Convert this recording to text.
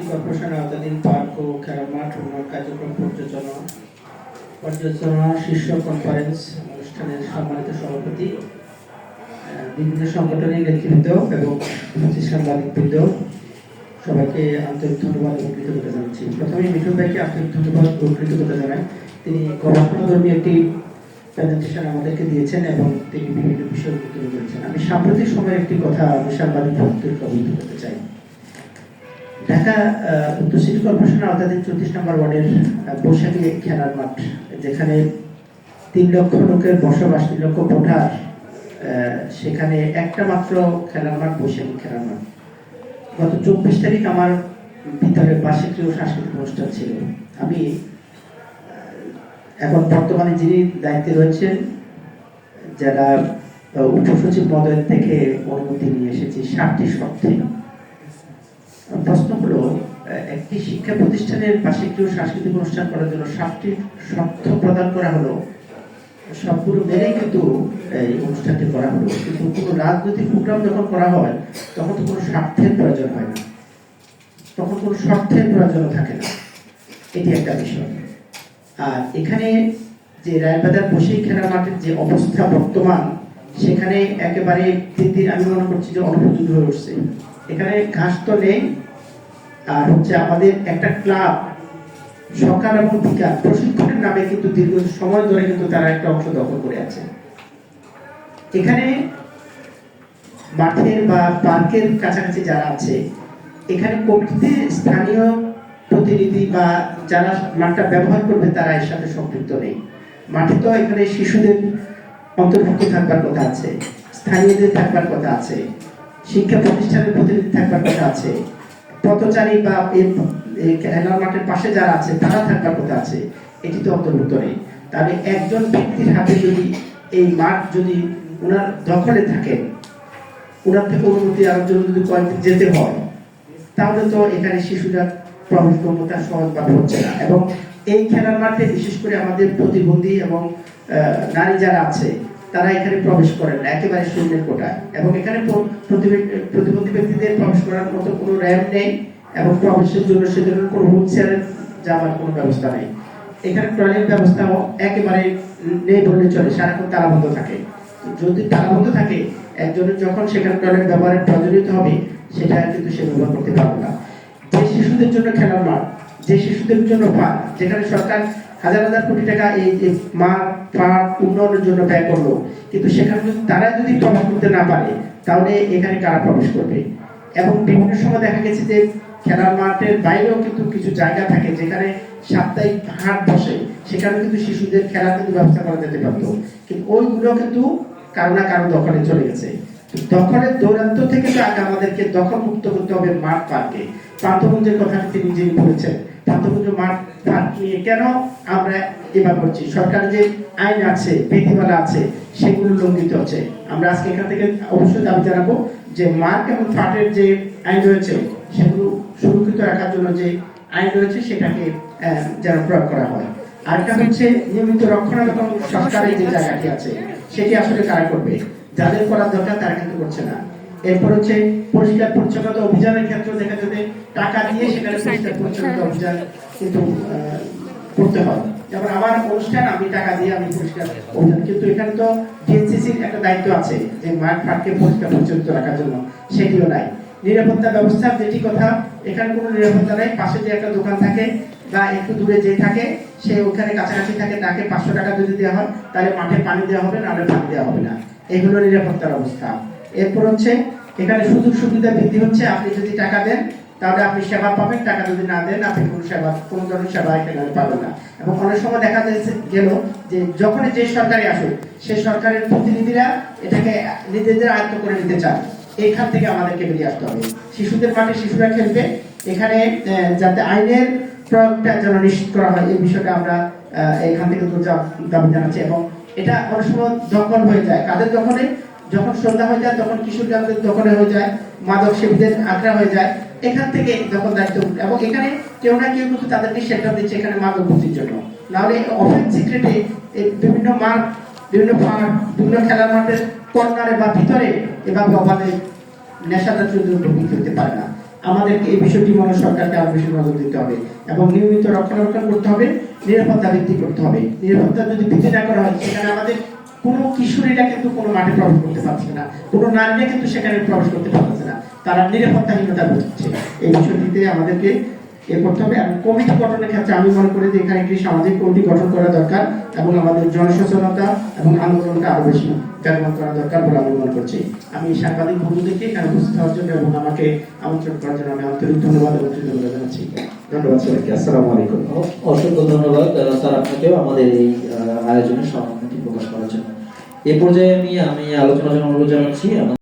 কর্পোরেশনের আওতাধীন পার্ক ও খেলার মাঠ উন্নয়ন কার্যক্রম পর্যালোচনা শীর্ষ কনফারেন্স অনুষ্ঠানের সম্মানিত সভাপতি, বিভিন্ন সংগঠনের নেতৃবৃন্দ এবং সাংবাদিকবৃন্দ, সবাইকে আন্তরিক ধন্যবাদ এবং কৃতজ্ঞতা জানাচ্ছি। প্রথমে মিঠুন ভাইকে আন্তরিক ধন্যবাদ ও কৃতজ্ঞতা জানাই। তিনি গবেষণাধর্মী একটি প্রেজেন্টেশন আমাদেরকে দিয়েছেন এবং তিনি বিভিন্ন বিষয় তুলে ধরেছেন। আমি সাম্প্রতিক সময়ের একটি কথা সাংবাদিক বক্তব্যকে অবহিত করতে চাই। ঢাকা উত্তর সিটি কর্পোরেশনের আওতাধীন 34 নম্বর ওয়ার্ডের বৈশাখী খেলার মাঠ, যেখানে 3 লক্ষ লোকের বসবাস, 3 লক্ষ ভোটার, সেখানে একটা মাত্র খেলার মাঠ, বৈশাখী খেলার মাঠ। গত 24 তারিখ আমার ভিতরে বার্ষিক সাংস্কৃতিক অনুষ্ঠান ছিল। আমি এখন বর্তমানে যিনি দায়িত্বে রয়েছেন, যারা উপসচিব মহোদয় থেকে অনুমতি নিয়ে এসেছি 7টি শর্তে। প্রশ্ন হলো, একটি শিক্ষা প্রতিষ্ঠানের বার্ষিক সাংস্কৃতিক অনুষ্ঠান করার জন্য 7টি শর্ত প্রদান করা হলো। সবগুলো মেনেই কিন্তু এই অনুষ্ঠানটি করা হলো, কিন্তু কোনো রাজনৈতিক প্রোগ্রাম যখন করা হয় তখন তো কোনো স্বার্থের প্রয়োজন হয় না, তখন কোনো স্বার্থের প্রয়োজন থাকে না। এটি একটা বিষয়। আর এখানে যে রায়বাজার বৈশাখী খেলার মাঠের যে অবস্থা বর্তমান, সেখানে একেবারে দিন আমি মনে করছি যে অনুপযোগী হয়ে উঠছে। এখানে ঘাস তো নেই, আর হচ্ছে আমাদের একটা ক্লাব সকাল এবং বিকাল প্রশিক্ষণের নামে কিন্তু দীর্ঘ সময় ধরে কিন্তু তারা একটা অংশ দখল করে আছে। এখানে মাঠের বা পার্কের কাছাকাছি যারা আছে, এখানে কমিটিতে স্থানীয় প্রতিনিধি বা যারা মাঠটা ব্যবহার করবে তারা এর সাথে সম্পৃক্ত নেই। মাঠে তো এখানে শিশুদের অন্তর্ভুক্ত থাকবার কথা আছে, স্থানীয়দের থাকবার কথা আছে, শিক্ষা প্রতিষ্ঠানের প্রতিনিধি থাকবার কথা আছে, পথচারী বা খেলার মাঠের পাশে যারা আছে তারা থাকবার কথা আছে। এটি তো অন্তর্ভুক্ত নেই। তাহলে একজন ব্যক্তির হাতে যদি এই মাঠ যদি ওনার দখলে থাকে, ওনার থেকে অনুমতি আরেকজন যদি কয়েকদিন যেতে হয়, তাহলে তো এখানে শিশুরা প্রবেশ ক্ষমতা সহজভাবে হচ্ছে না। এবং এই খেলার মাঠে বিশেষ করে আমাদের প্রতিবন্ধী এবং নারী যারা আছে তারা এখানে প্রবেশ করেন না, একেবারে শূন্যের কোটায়। এবং এখানে প্রতিবন্ধী ব্যক্তিদের প্রবেশ করার মতো কোনো র্যাম্প নেই এবং প্রবেশের জন্য সেজন্য কোনো হুইল চেয়ারে যাওয়ার কোনো ব্যবস্থা নেই। এখানে টয়লেট ব্যবস্থাও একেবারে নেই বললে চলে, সারাক্ষণ তালাবন্ধ থাকে। যদি তালাবন্ধ থাকে, একজনের যখন সেখানে টয়লেট ব্যবহারের প্রয়োজনীয়তা হবে, সেটা কিন্তু সে ব্যবহার করতে পারবে না। যে শিশুদের জন্য খেলার মাঠ, যে শিশুদের জন্য পার্ক, যেখানে সরকার হাজার হাজার কোটি টাকা এই যে মাঠ পার্ক উন্নয়নের জন্য ব্যয় করলো, কিন্তু সেখানে যদি তারা যদি প্রবেশ করতে না পারে, তাহলে এখানে কারা প্রবেশ করবে? এবং বিভিন্ন সময় দেখা গেছে যে খেলার মাঠের বাইরেও কিন্তু কিছু জায়গা থাকে যেখানে সাপ্তাহিক হাট বসে, সেখানে কিন্তু শিশুদের খেলার কিন্তু ব্যবস্থা করা যেতে পারতো, কিন্তু ওইগুলো কিন্তু কারো না কারো দখলে চলে গেছে। দখলের দৌরাত্ম্য থেকে তো আগে আমাদেরকে দখল মুক্ত করতে হবে মাঠ পার্কে। পান্থপঞ্জের কথা তিনি যিনি বলেছেন, পান্থপঞ্জ মাঠ পার্ক নিয়ে কেন আমরা এবার করছি? সরকারের যে আইন আছে, বিধিমালা আছে, সেগুলো লঙ্ঘিত হচ্ছে। আমরা আজকে এখান থেকে অবশ্যই দাবি জানাবো যে মার্ক এবং পার্কের যে আইন রয়েছে, সেগুলো সুরক্ষিত রাখার জন্য যে আইন রয়েছে সেটাকে যেন প্রয়োগ করা হয়। আরেকটা হচ্ছে নিয়মিত রক্ষণাবেক্ষণ সরকারের যে জায়গাটি আছে, সেটি আসলে কারা করবে? যাদের করার দরকার তারা কিন্তু করছে না। এরপর হচ্ছে পরিষ্কার পরিচ্ছন্নতা অভিযানের ক্ষেত্রে দেখা যাবে টাকা দিয়ে সেখানে পরিষ্কার পরিচ্ছন্নতা অভিযান কিন্তু করতে হয়। যেমন আমার অনুষ্ঠান, আমি টাকা দিয়ে আমি পরিষ্কার অভিযান, কিন্তু এখানে তো ডিএনসিসির একটা দায়িত্ব আছে যে মাঠ ফাটকে পরিষ্কার পরিচ্ছন্ন রাখার জন্য, সেটিও নাই। নিরাপত্তা ব্যবস্থা যেটি কথা, এখানে কোনো নিরাপত্তা নাই। পাশে যে একটা দোকান থাকে বা একটু দূরে যে থাকে, সে ওখানে কাছাকাছি থাকে, তাকে 500 টাকা যদি দেওয়া হয়, তাহলে মাঠে পানি দেওয়া হবে, নাহলে পানি দেওয়া হবে না। এগুলো নিরাপত্তার অবস্থা। এরপর হচ্ছে এখানে সুযোগ সুবিধা বৃদ্ধি হচ্ছে। আপনি যদি টাকা দেন তাহলে আপনি সেবা পাবেন, টাকা যদি না দেন আপনি কোনো ধরনের সেবা এখানে পাবেন না। এবং অনেক সময় দেখা গেল যে যখনই যে সরকারি আসুক, সেই সরকারের প্রতিনিধিরা এটাকে নিজেদের আয়ত্ত করে নিতে চায়। এখান থেকে আমাদেরকে বেরিয়ে আসতে হবে। শিশুদের মাঠে শিশুরা খেলবে, এখানে যাতে আইনের প্রয়োগটা যেন নিশ্চিত করা হয়, এই বিষয়টা আমরা এখান থেকে দাবি জানাচ্ছি। এবং এটা অনেক সময় দখল হয়ে যায়। কাদের দখলে? যখন সন্ধ্যা হয়ে যায় তখন কিশোরগঞ্জের দখলে হয়ে যায়, মাদক সেবীদের আগ্রা হয়ে যায়। এখান থেকে যখন দায়িত্ব, এবং এখানে কেউ না কেউ কিন্তু তাদেরকে শেল্টার দিচ্ছে এখানে মাদক মুক্তির জন্য। নাহলে অফেন সিক্রেটে বিভিন্ন মাঠ, বিভিন্ন পার্ক, বিভিন্ন খেলার মাঠের কর্নারে বা ভিতরে এভাবে অবাধে নেশাদার দ্রব্য বিক্রি হতে পারে না। আমাদেরকে এই বিষয়টি মনে সরকারকে আরো বেশি নজর দিতে হবে এবং নিয়মিত রক্ষণাবেক্ষণ করতে হবে, নিরাপত্তা বৃদ্ধি করতে হবে। নিরাপত্তা যদি বৃদ্ধি না করা হয়, সেখানে আমাদের কোনো কিশোরীরা কিন্তু কোনো মাঠে প্রবেশ করতে পারছে না, কোনো নারীরা কিন্তু সেখানে প্রবেশ করতে পারছে না, তারা নিরাপত্তাহীনতা ভুগছে। এই বিষয়টিতে আমাদেরকে করতে হবে। এবং কমিটি গঠনের ক্ষেত্রে আমি মনে করি যে এখানে একটি সামাজিক কমিটি গঠন করা দরকার এবং আমাদের জনসচেতনতা এবং আন্দোলনটা আরো বেশি ব্যবহার করা দরকার বলে আমি মনে করছি। আমি সাংবাদিক বন্ধুদেরকে এখানে উপস্থিত হওয়ার জন্য এবং আমাকে আমন্ত্রণ করার জন্য আমি আন্তরিক ধন্যবাদ এবং কৃতজ্ঞতা জানাচ্ছি। ধন্যবাদ সবাইকে। আসসালামু আলাইকুম। অসংখ্য ধন্যবাদ স্যার আপনাকেও আমাদের এই আয়োজনে সহানুভূতি প্রকাশ করার জন্য। এ পর্যায়ে আমি আলোচনার জন্য অনুরোধ জানাচ্ছি